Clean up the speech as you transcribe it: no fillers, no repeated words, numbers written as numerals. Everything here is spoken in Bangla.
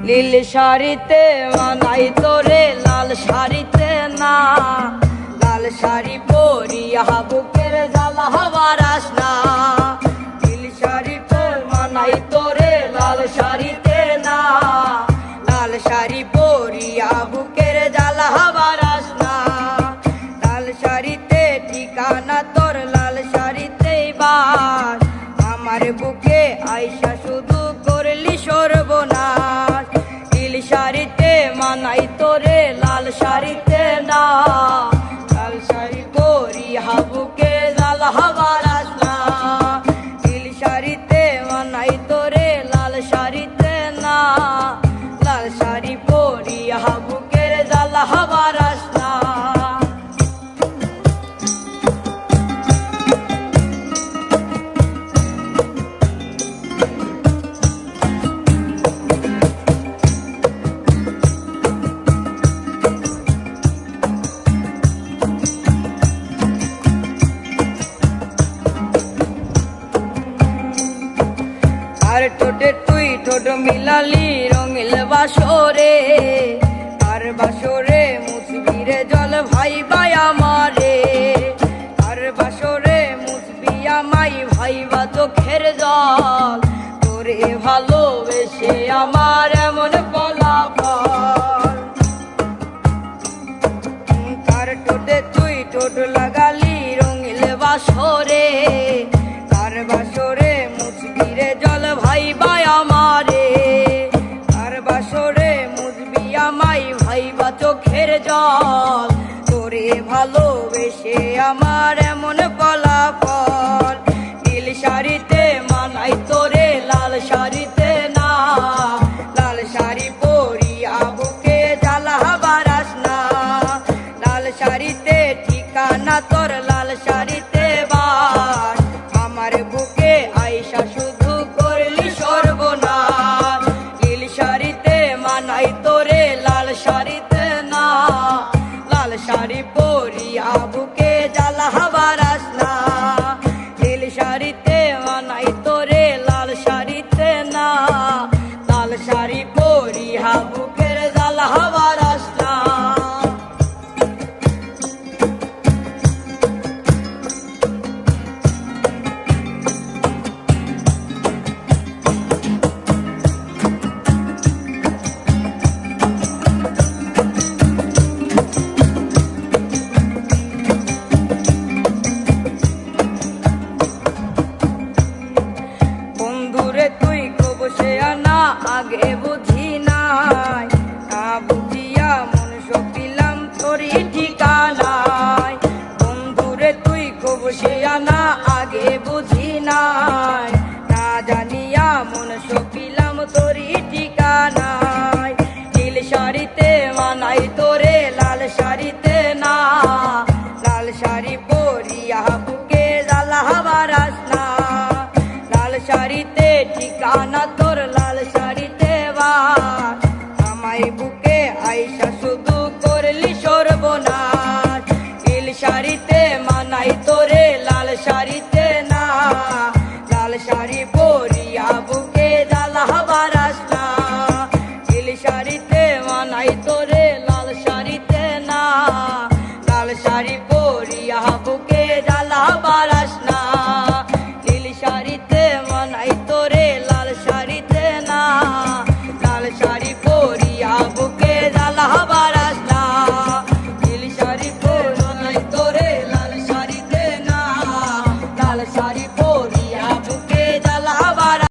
নীল শাড়িতে মানাই তোরে লাল শাড়িতে না, লাল শাড়ি পরিয়া বুকের জ্বালা হবার আসনা। নীল শাড়িতে মানাই তোরে লাল শাড়িতে না, লাল শাড়ি পরিয়া বুকের জ্বালা হবার আসনা। লাল শাড়িতে ঠিকানা তোর লাল শাড়িতেই বাস, আমার বুকে আইসা শুধু করলি সর্বনাশ। নীল শাড়িতে মানাই তোরে লাল শাড়িতে না, লাল শাড়ি পরিয়া বুকে জ্বালা হবার আসনা। নীল শাড়িতে মানাই তোরে লাল শাড়িতে না, লাল শাড়ি পরিয়া বুকের জ্বালা হবার আসনা। আর ঠোঁটে তুই ঠোঁট মিলালি রঙিল বাসরে, আর বাসরে মুছবি রে জল ভাই ভাই আমারে। আর বাসরে মুছবি আমাই ভাইবা চোখের জল, তোরে ভালোবেসে আমার এমন ফলাফল। তার ঠোঁটে তুই ঠোঁট লাগালি রঙিল বাসরে, তার বাসরে মুছবি রে জল ভাই ভাই আমারে। তার বাসরে মুছবি আমাই ভাইবা চোখের জল, তোরে ভালোবেসে আমার এমন ফলাফল। নীল শাড়িতে মানাই তোরে লাল শাড়িতে না, লাল শাড়ি পরিয়া বুকে জ্বালা হবার আসনা। লাল শাড়িতে ঠিকানা তোর লাল শাড়িতে বাস, আমার বুকে আইসা শুধু করলি সর্বনাশ। নীল শাড়িতে মানাই তোরে লাল শাড়িতে না, লাল শাড়ি পরিয়া বুকে জ্বালা হবার আসনা। নীল শাড়িতে মানাই তোরে লাল শাড়িতে না, লাল শাড়ি পরিয়া বুকের জ্বালা হবার আসনা। বন্ধুরে তুই কবসে আনা আগে বুঝি নাই, না বুঝিয়া মন সপিলাম তোরই ঠিকানায়। বন্ধুরে তুই কবসে আনা আগে বুঝি নাই, না জানিয়া মন সপিলাম তোরই ঠিকানায়। নীল শাড়িতে মানাই তোরে লাল শাড়িতে না, লাল শাড়ি পরিয়া বুকে জ্বালা হবার আসনা। লাল শাড়িতে ঠিকানা তোর লাল শাড়িতে বাস, আমায় বুকে আইসা শুধু করলি সর্বনাশ। নীল শাড়িতে মানাই তোরে লাল শাড়িতে না, লাল শাড়ি পরিয়া বুকে জ্বালা হবার আসনা। নীল শাড়িতে মানাই তোরে লাল শাড়িতে না, লাল শাড়ি পরিয়া বুকে জ্বালা হবার আসনা। নীল শাড়িতে মানাই তোরে লাল শাড়িতে না, লাল শাড়ি পরিয়া বুকে জ্বালা হবার আসনা। নীল শাড়ি মানাই তোরে লাল শাড়িতে না, লাল শাড়ি